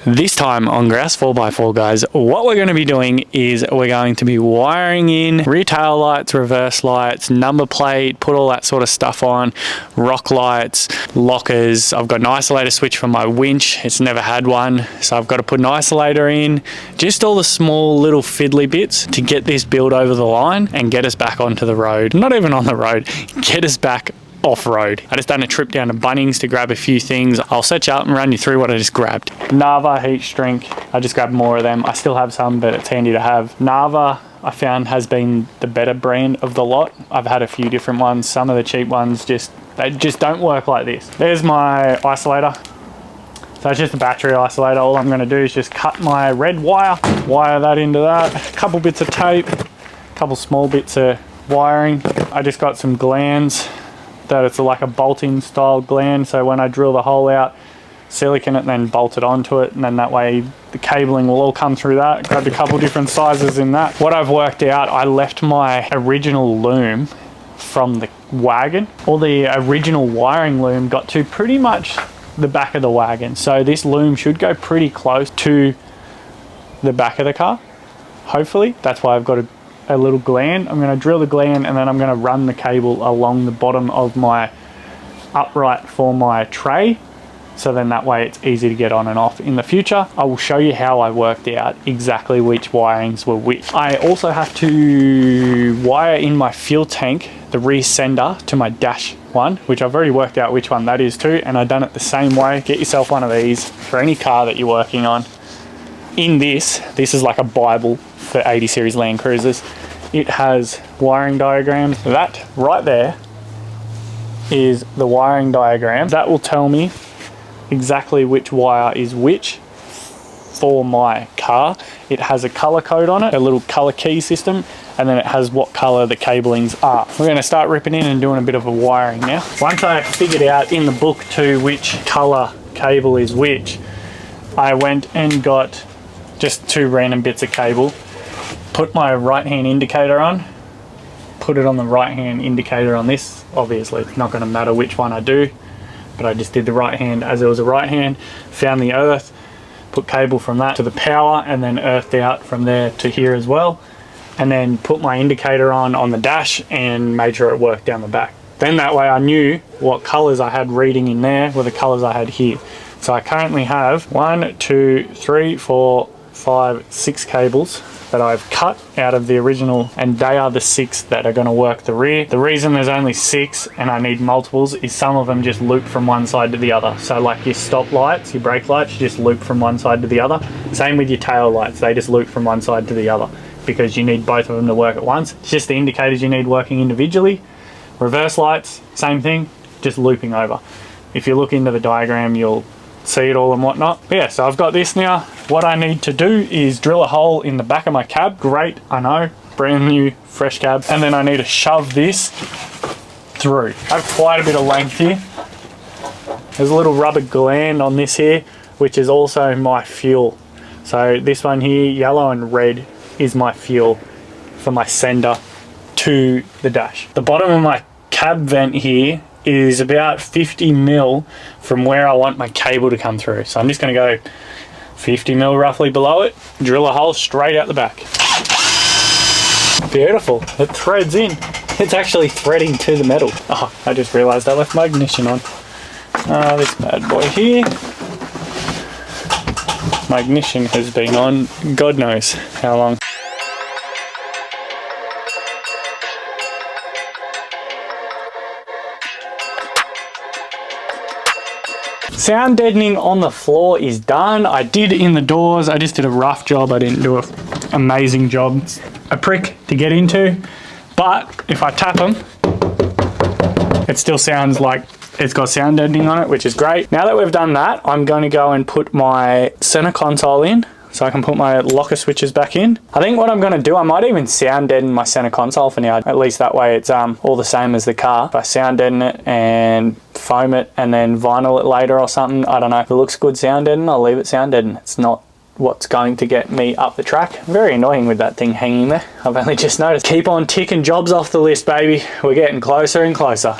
This time on Grouse 4x4, guys, what we're going to be doing is we're going to be wiring in rear tail lights, reverse lights, number plate, put all that sort of stuff on, rock lights, lockers. I've got an isolator switch for my winch. It's never had one, so I've got to put an isolator in. Just all the small little fiddly bits to get this build over the line and get us back onto the road. Not even on the road, get us back off-road. I just done a trip down to Bunnings to grab a few things. I'll set you up and run you through what I just grabbed. Nava heat shrink, I just grabbed more of them. I still have some, but it's handy to have. Nava, I found, has been the better brand of the lot. I've had a few different ones. Some of the cheap ones they just don't work like this. There's my isolator. So it's just a battery isolator. All I'm gonna do is just cut my red wire that into that. A couple bits of tape, a couple small bits of wiring. I just got some glands that it's like a bolting style gland, so when I drill the hole out, silicone it and then bolt it onto it, and then that way the cabling will all come through that. Grabbed a couple different sizes in that. What I've worked out, I left my original loom from the wagon. All the original wiring loom got to pretty much the back of the wagon, so this loom should go pretty close to the back of the car, hopefully. That's why I've got a little gland. I'm going to drill the gland and then I'm going to run the cable along the bottom of my upright for my tray, so then that way it's easy to get on and off in the future. I will show you how I worked out exactly which wirings were which. I also have to wire in my fuel tank, the rear sender, to my dash one, which I've already worked out which one that is too, and I've done it the same way. Get yourself one of these for any car that you're working on. In this is like a Bible for 80 series Land Cruisers. It has wiring diagrams. That right there is the wiring diagram. That will tell me exactly which wire is which for my car. It has a color code on it, a little color key system, and then it has what color the cablings are. We're going to start ripping in and doing a bit of a wiring now. Once I figured out in the book too which color cable is which, I went and got just two random bits of cable, put my right hand indicator on, put it on the right hand indicator on this. Obviously it's not going to matter which one I do, but I just did the right hand as it was a right hand, found the earth, put cable from that to the power, and then earthed out from there to here as well, and then put my indicator on the dash and made sure it worked down the back. Then that way I knew what colors I had reading in there were the colors I had here. So I currently have 1, 2, 3, 4, 5, 6 cables that I've cut out of the original, and they are the 6 that are going to work the rear. The reason there's only 6 and I need multiples is some of them just loop from one side to the other. So like your stop lights, your brake lights, you just loop from one side to the other. Same with your tail lights, they just loop from one side to the other because you need both of them to work at once. It's just the indicators you need working individually. Reverse lights, same thing, just looping over. If you look into the diagram, you'll see it all and whatnot. But yeah, so I've got this now. What I need to do is drill a hole in the back of my cab. Great, I know, brand new, fresh cab. And then I need to shove this through. I have quite a bit of length here. There's a little rubber gland on this here, which is also my fuel. So this one here, yellow and red, is my fuel for my sender to the dash. The bottom of my cab vent here is about 50 mil from where I want my cable to come through. So I'm just going to go 50 mil roughly below it, drill a hole straight out the back. Beautiful, it threads in. It's actually threading to the metal. Oh, I just realized I left my ignition on. This bad boy here. My ignition has been on God knows how long. Sound deadening on the floor is done. I did in the doors. I just did a rough job. I didn't do an amazing job. It's a prick to get into, but if I tap them, it still sounds like it's got sound deadening on it, which is great. Now that we've done that, I'm going to go and put my center console in so I can put my locker switches back in. I think what I'm going to do, I might even sound deaden my center console for now. At least that way it's all the same as the car. If I sound deaden it and foam it and then vinyl it later or something, I don't know. If it looks good sound deaden, I'll leave it sound deaden. It's not what's going to get me up the track. Very annoying with that thing hanging there. I've only just noticed. Keep on ticking jobs off the list, baby. We're getting closer and closer.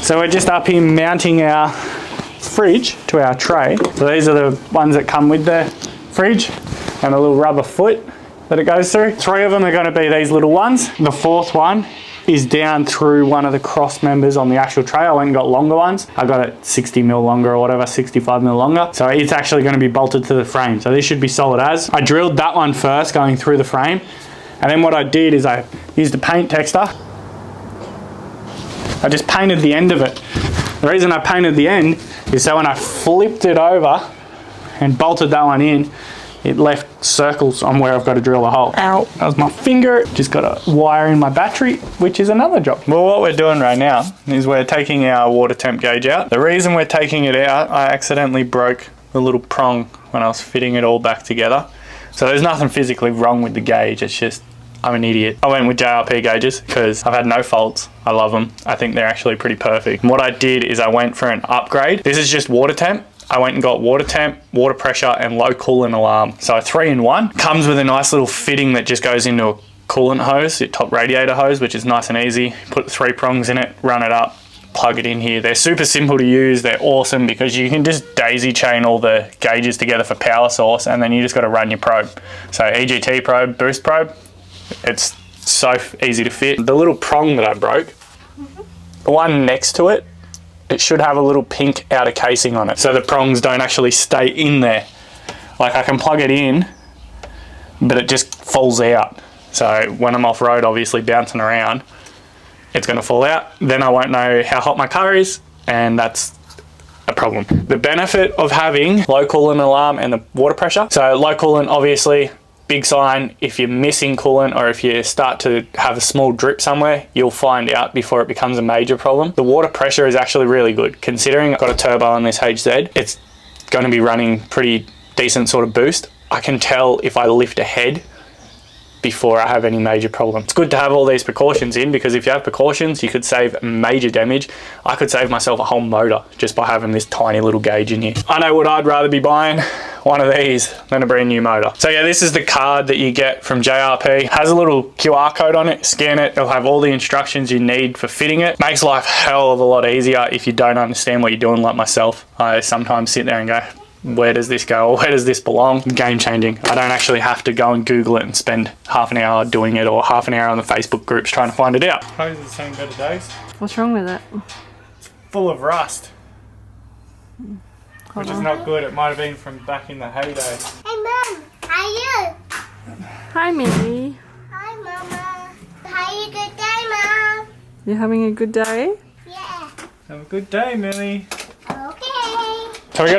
So we're just up here mounting our fridge to our tray. So these are the ones that come with the fridge and a little rubber foot that it goes through. 3 of them are going to be these little ones. The 4th one is down through one of the cross members on the actual tray. I went and got longer ones. I got it 60 mil longer or whatever, 65 mil longer. So it's actually going to be bolted to the frame. So this should be solid as. I drilled that one first going through the frame. And then what I did is I used a paint texter. I just painted the end of it. The reason I painted the end is so when I flipped it over and bolted that one in, it left circles on where I've got to drill a hole. Ow, that was my finger. Just got to wire in my battery, which is another job. Well, what we're doing right now is we're taking our water temp gauge out. The reason we're taking it out, I accidentally broke the little prong when I was fitting it all back together. So there's nothing physically wrong with the gauge. It's just, I'm an idiot. I went with JRP gauges because I've had no faults. I love them. I think they're actually pretty perfect. And what I did is I went for an upgrade. This is just water temp. I went and got water temp, water pressure, and low coolant alarm. So a 3-in-1. Comes with a nice little fitting that just goes into a coolant hose, your top radiator hose, which is nice and easy. Put 3 prongs in it, run it up, plug it in here. They're super simple to use. They're awesome because you can just daisy chain all the gauges together for power source, and then you just got to run your probe. So EGT probe, boost probe, it's so easy to fit. The little prong that I broke, the one next to it, it should have a little pink outer casing on it so the prongs don't actually stay in there. Like I can plug it in, but it just falls out. So when I'm off road, obviously bouncing around, it's going to fall out. Then I won't know how hot my car is, and that's a problem. The benefit of having low coolant alarm and the water pressure. So low coolant, obviously, big sign. If you're missing coolant or if you start to have a small drip somewhere, you'll find out before it becomes a major problem. The water pressure is actually really good. Considering I've got a turbo on this HZ, it's going to be running pretty decent sort of boost. I can tell if I lift a head before I have any major problem. It's good to have all these precautions in because if you have precautions, you could save major damage. I could save myself a whole motor just by having this tiny little gauge in here. I know what I'd rather be buying, one of these than a brand new motor. So yeah, this is the card that you get from JRP. It has a little QR code on it. Scan it, it'll have all the instructions you need for fitting it. Makes life a hell of a lot easier if you don't understand what you're doing, like myself. I sometimes sit there and go, where does this go, or where does this belong? Game changing. I don't actually have to go and Google it and spend half an hour doing it or half an hour on the Facebook groups trying to find it out. Hose is seen better days. What's wrong with it? It's full of rust. Hold which on. is not good. It might have been from back in the heyday. Hey Mom, how are you? Hi Millie. Hi Mama. How are you? Good day, Mom. You having a good day? Yeah. Have a good day, Millie. Okay. So we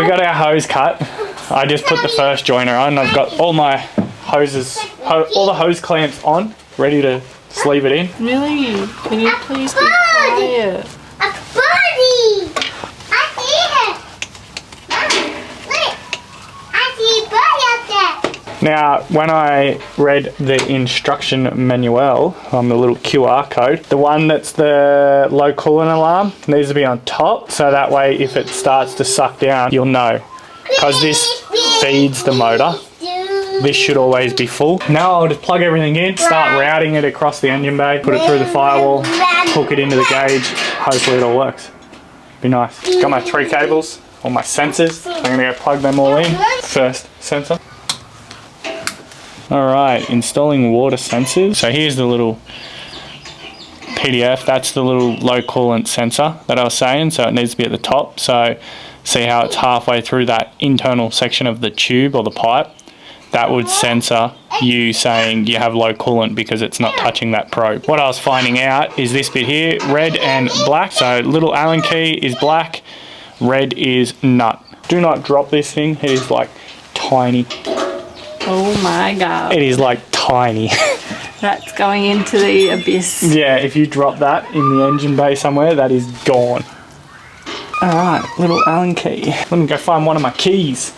got our hose cut. I just put the first joiner on. I've got all my hoses, all the hose clamps on, ready to sleeve it in. Millie, can you please be quiet? A birdie! I see it! Mom, look! I see a birdie up there! Now, when I read the instruction manual on the little QR code, the one that's the low coolant alarm needs to be on top, so that way if it starts to suck down, you'll know. Because this feeds the motor, this should always be full. Now I'll just plug everything in, start routing it across the engine bay, put it through the firewall, hook it into the gauge, hopefully it all works. Be nice. Got my 3 cables, all my sensors, I'm going to go plug them all in. First sensor. Alright, installing water sensors. So here's the little PDF, that's the little low coolant sensor that I was saying, so it needs to be at the top. So see how it's halfway through that internal section of the tube or the pipe? That would censor you saying you have low coolant because it's not touching that probe. What I was finding out is this bit here, red and black. So little Allen key is black, red is nut. Do not drop this thing, it is like tiny. Oh my god. It is like tiny. That's going into the abyss. Yeah, if you drop that in the engine bay somewhere, that is gone. Alright, little Allen key. Let me go find one of my keys.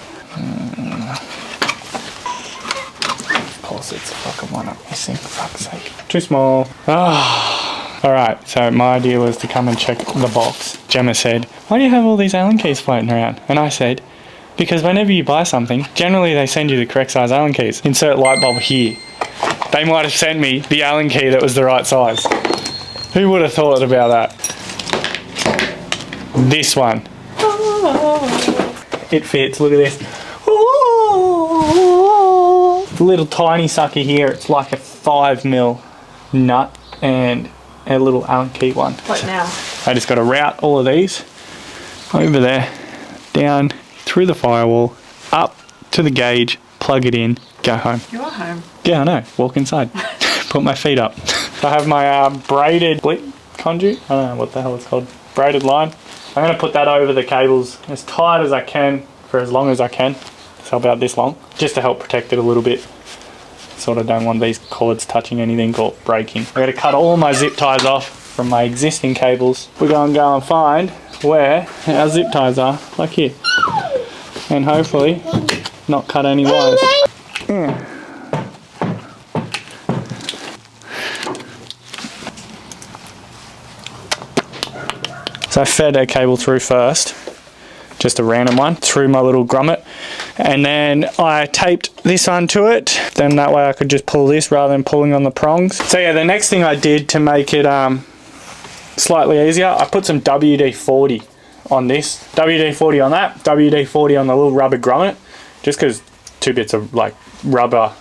Of course it's a fucking one I'm missing, for fuck's sake. Too small. Alright, so my idea was to come and check the box. Gemma said, why do you have all these Allen keys floating around? And I said, because whenever you buy something, generally they send you the correct size Allen keys. Insert light bulb here. They might have sent me the Allen key that was the right size. Who would have thought about that? This one. It fits, look at this. The little tiny sucker here, it's like a 5mm nut and a little Allen key one. What now? I just got to route all of these over there, down through the firewall, up to the gauge, plug it in, go home. You're home. Yeah, I know. Walk inside. Put my feet up. I have my braided split conduit. I don't know what the hell it's called. Braided line. I'm going to put that over the cables as tight as I can for as long as I can. So about this long. Just to help protect it a little bit. Sort of don't want these cords touching anything or breaking. I'm going to cut all my zip ties off from my existing cables. We're going to go and find where our zip ties are, like here. And hopefully not cut any wires. Yeah. So I fed a cable through first, just a random one, through my little grommet. And then I taped this onto it. Then that way I could just pull this rather than pulling on the prongs. So yeah, the next thing I did to make it slightly easier, I put some WD-40 on this. WD-40 on that, WD-40 on the little rubber grommet. Just because 2 bits of like rubber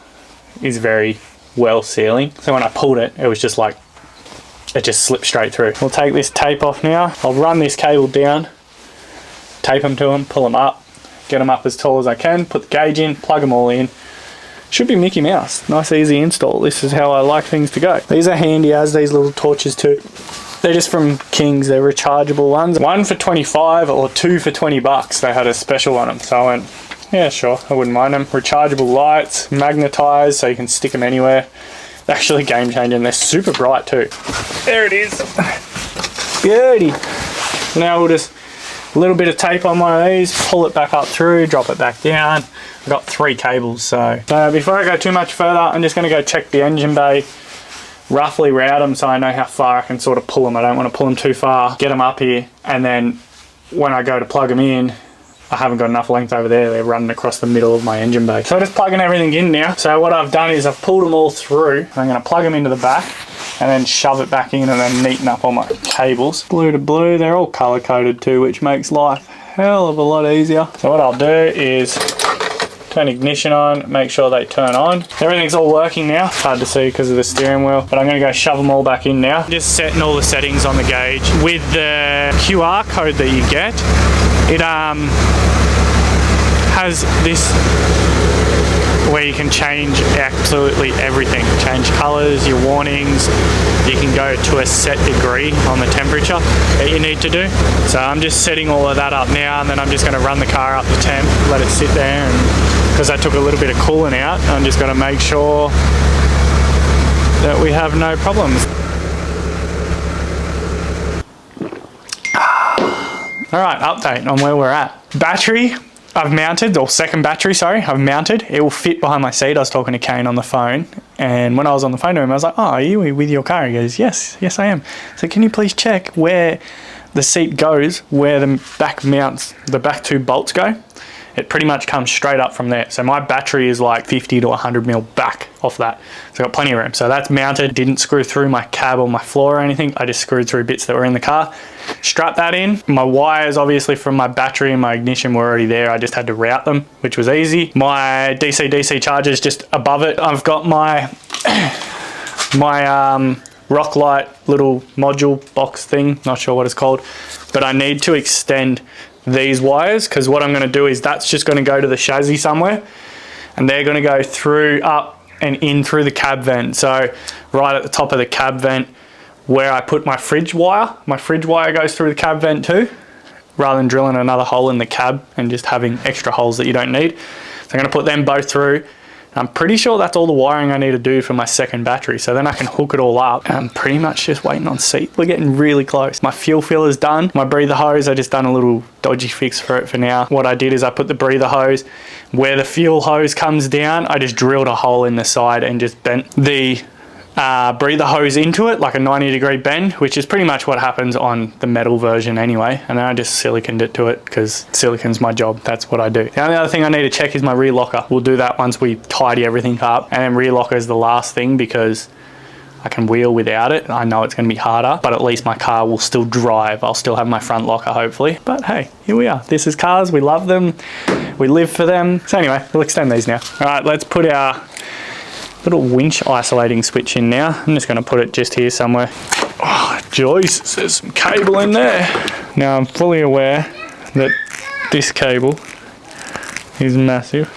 is very well sealing. So when I pulled it, it was just like, it just slipped straight through. We'll take this tape off now. I'll run this cable down, tape them to them, pull them up, get them up as tall as I can, put the gauge in, plug them all in. Should be Mickey Mouse. Nice easy install. This is how I like things to go. These are handy as these little torches too. They're just from King's, they're rechargeable ones. 1 for 25 or 2 for 20 bucks. They had a special on them. So I went, yeah, sure, I wouldn't mind them. Rechargeable lights, magnetized so you can stick them anywhere. They're actually game changing. They're super bright too. There it is. Beauty. Now we'll just, a little bit of tape on one of these, pull it back up through, drop it back down. I've got 3 cables, so before I go too much further, I'm just going to go check the engine bay, roughly route them so I know how far I can sort of pull them. I don't want to pull them too far, get them up here, and then when I go to plug them in, I haven't got enough length over there. They're running across the middle of my engine bay. So I'm just plugging everything in now. So what I've done is I've pulled them all through. I'm going to plug them into the back and then shove it back in and then neaten up all my cables. Blue to blue, they're all color coded too, which makes life a hell of a lot easier. So what I'll do is turn ignition on, make sure they turn on. Everything's all working now. It's hard to see because of the steering wheel, but I'm going to go shove them all back in now. Just setting all the settings on the gauge. With the QR code that you get, it has this where you can change absolutely everything. Change colors, your warnings. You can go to a set degree on the temperature that you need to do. So I'm just setting all of that up now, and then I'm just going to run the car up to temp, let it sit there, and because I took a little bit of coolant out, I'm just going to make sure that we have no problems. Alright, update on where we're at. Battery, I've mounted, or second battery, sorry, I've mounted. It will fit behind my seat. I was talking to Kane on the phone, and when I was on the phone to him, I was like, oh, are you with your car? He goes, yes, I am. So can you please check where the seat goes, where the back mounts, the back 2 bolts go? It pretty much comes straight up from there. So my battery is like 50 to 100 mil back off that. So I've got plenty of room. So that's mounted. Didn't screw through my cab or my floor or anything. I just screwed through bits that were in the car. Strap that in. My wires, obviously, from my battery and my ignition were already there. I just had to route them, which was easy. My DC charger is just above it. I've got my rock light little module box thing. Not sure what it's called. But I need to extend these wires, because what I'm going to do is that's just going to go to the chassis somewhere, and they're going to go through, up and in through the cab vent. So right at the top of the cab vent where I put my fridge wire goes through the cab vent too, rather than drilling another hole in the cab and just having extra holes that you don't need. So I'm going to put them both through. I'm pretty sure that's all the wiring I need to do for my second battery, so then I can hook it all up. And I'm pretty much just waiting on seat. We're getting really close. My fuel filler's done. My breather hose, I just done a little dodgy fix for it for now. What I did is I put the breather hose where the fuel hose comes down. I just drilled a hole in the side and just bent the breather hose into it, like a 90-degree bend, which is pretty much what happens on the metal version anyway. And then I just siliconed it to it, because silicon's my job. That's what I do. The only other thing I need to check is my rear locker. We'll do that once we tidy everything up, and then rear locker is the last thing, because I can wheel without it. I know it's going to be harder, but at least my car will still drive. I'll still have my front locker, hopefully. But hey, here we are. This is cars. We love them. We live for them. So anyway, we'll extend these now. All right, let's put our little winch isolating switch in now. I'm just going to put it just here somewhere. Oh, Joyce, there's some cable in there. Now I'm fully aware that this cable is massive.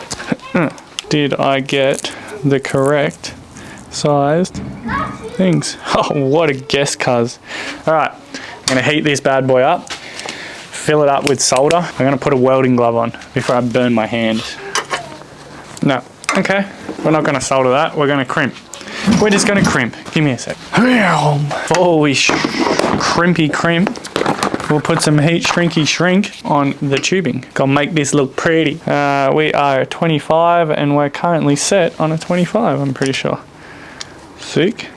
Did I get the correct sized things? Oh, what a guess, cuz. All right, I'm going to heat this bad boy up, fill it up with solder. I'm going to put a welding glove on before I burn my hand. No, okay, we're not going to solder that. We're going to crimp. We're just going to crimp. Give me a sec. Before we crimpy crimp, we'll put some heat shrinky shrink on the tubing. Gonna make this look pretty. We are 25 and we're currently set on a 25, I'm pretty sure. Sick.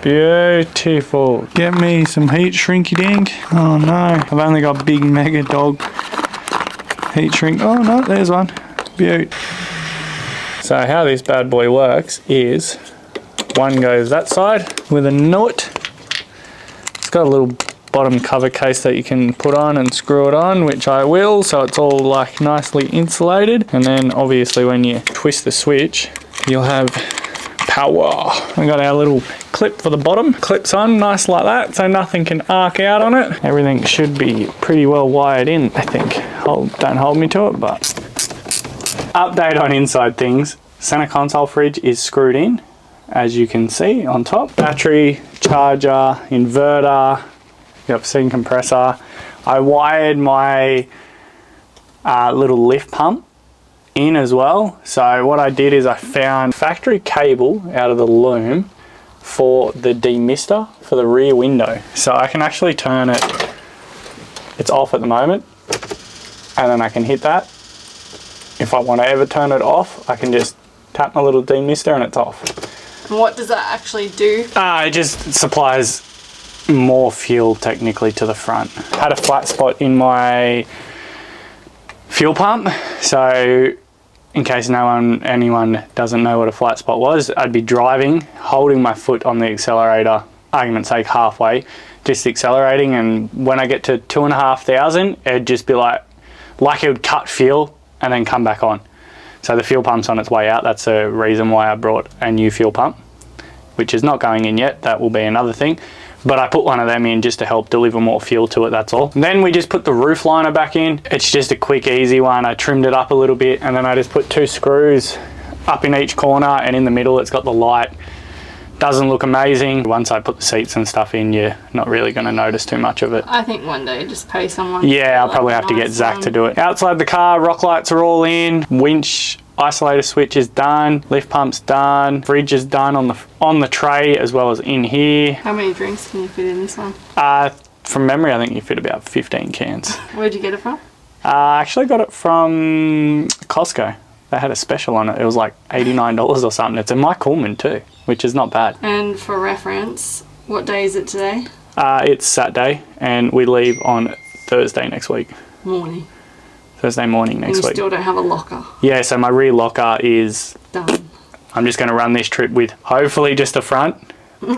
Beautiful. Get me some heat shrinky dink. Oh no, I've only got big mega dog heat shrink. Oh no, there's one. Beaut. So how this bad boy works is one goes that side with a nut. It's got a little bottom cover case that you can put on and screw it on, which I will, so it's all like nicely insulated. And then obviously when you twist the switch, you'll have power. We got our little clip for the bottom, clips on nice like that, so nothing can arc out on it. Everything should be pretty well wired in, I think. Don't hold me to it, but update on inside things. Center console fridge is screwed in, as you can see on top. Battery, charger, inverter, yep, steam compressor. I wired my little lift pump in as well. So what I did is I found factory cable out of the loom for the demister for the rear window. So I can actually turn it, it's off at the moment, and then I can hit that. If I want to ever turn it off, I can just tap my little demister and it's off. And what does that actually do? It just supplies more fuel technically to the front. I had a flat spot in my fuel pump, so in case anyone doesn't know what a flat spot was, I'd be driving, holding my foot on the accelerator, argument's sake halfway, just accelerating, and when I get to 2,500, it'd just be like it would cut fuel and then come back on. So the fuel pump's on its way out. That's the reason why I brought a new fuel pump, which is not going in yet. That will be another thing. But I put one of them in just to help deliver more fuel to it, that's all. Then we just put the roof liner back in. It's just a quick, easy one. I trimmed it up a little bit, and then I just put 2 screws up in each corner, and in the middle it's got the light. Doesn't look amazing. Once I put the seats and stuff in, you're not really going to notice too much of it. I think one day just pay someone. Yeah, I'll probably have to get Zach to do it. Outside the car, rock lights are all in. Winch isolator switch is done. Lift pump's done. Fridge is done on the tray as well as in here. How many drinks can you fit in this one? From memory, I think you fit about 15 cans. Where'd you get it from? I actually got it from Costco. They had a special on it. It was like $89 or something. It's in my Coleman too, which is not bad. And for reference, what day is it today? It's Saturday, and we leave on Thursday next week. Morning. Thursday morning next week. You still don't have a locker? Yeah, so my rear locker is done. I'm just going to run this trip with hopefully just a front,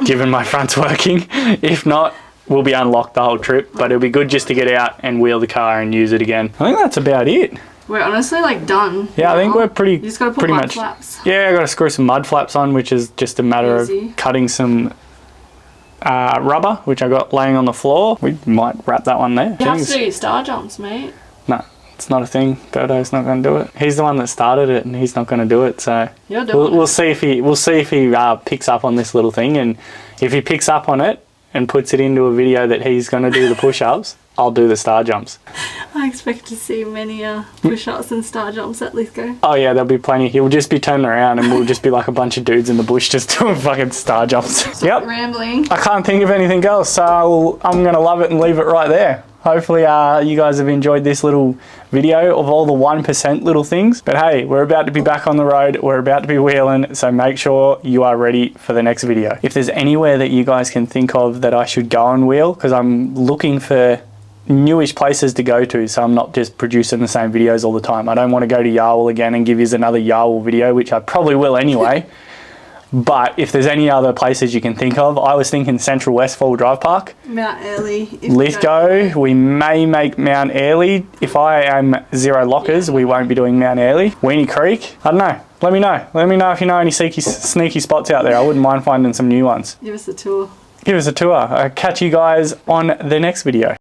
given my front's working. If not, we'll be unlocked the whole trip, but it'll be good just to get out and wheel the car and use it again. I think that's about it. We're honestly like done. Yeah, I think we're pretty. You just got to put mud flaps. Yeah, I got to screw some mud flaps on, which is just a matter of cutting some rubber, which I got laying on the floor. We might wrap that one there. You have to do your star jumps, mate. No, it's not a thing. Birdo's not going to do it. He's the one that started it, and he's not going to do it. So you're doing we'll see if he picks up on this little thing, and if he picks up on it and puts it into a video that he's going to do the push-ups, I'll do the star jumps. I expect to see many push-ups and star jumps at Lithgow. Oh yeah, there'll be plenty. He'll just be turning around and we'll just be like a bunch of dudes in the bush just doing fucking star jumps. Yep. Rambling. I can't think of anything else, so I'm going to love it and leave it right there. Hopefully you guys have enjoyed this little video of all the 1% little things. But hey, we're about to be back on the road. We're about to be wheeling, so make sure you are ready for the next video. If there's anywhere that you guys can think of that I should go and wheel, because I'm looking for newish places to go to, so I'm not just producing the same videos all the time. I don't want to go to Yarwell again and give you another Yarwell video, which I probably will anyway. But if there's any other places you can think of, I was thinking Central West 4-wheel drive park. Mount Early. Lithgow, we may make Mount Airlie. If I am zero lockers, we won't be doing Mount Airlie. Weenie Creek, I don't know. Let me know. Let me know if you know any sneaky spots out there. I wouldn't mind finding some new ones. Give us a tour. Give us a tour. I'll catch you guys on the next video.